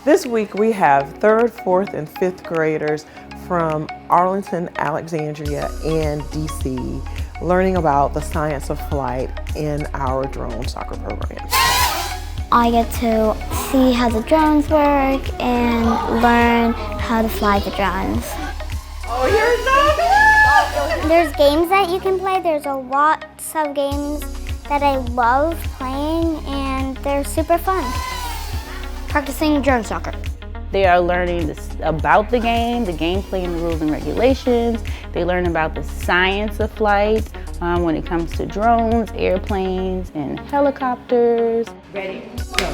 This week we have 3rd, 4th, and 5th graders from Arlington, Alexandria, and DC learning about the science of flight in our drone soccer program. I get to see how the drones work and learn how to fly the drones. Oh, you're so good! There's games that you can play. There's a lot of games that I love playing and they're super fun. Practicing drone soccer. They are learning about the gameplay and the rules and regulations. They learn about the science of flight when it comes to drones, airplanes, and helicopters. Ready, go.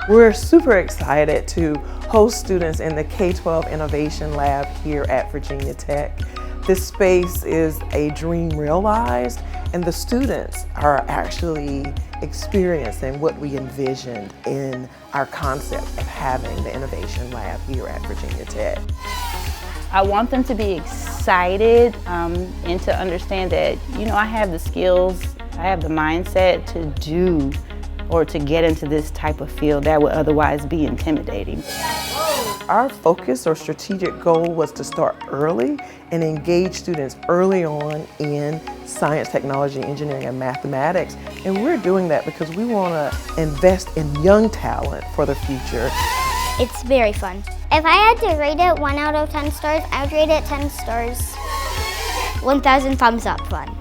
We're super excited to host students in the K-12 Innovation Lab here at Virginia Tech. This space is a dream realized, and the students are actually experiencing what we envisioned in our concept of having the Innovation Lab here at Virginia Tech. I want them to be excited and to understand that, I have the skills, I have the mindset to do or to get into this type of field that would otherwise be intimidating. Our focus or strategic goal was to start early and engage students early on in science, technology, engineering, and mathematics. And we're doing that because we want to invest in young talent for the future. It's very fun. If I had to rate it 1 out of 10 stars, I would rate it 10 stars. 1,000 thumbs up fun.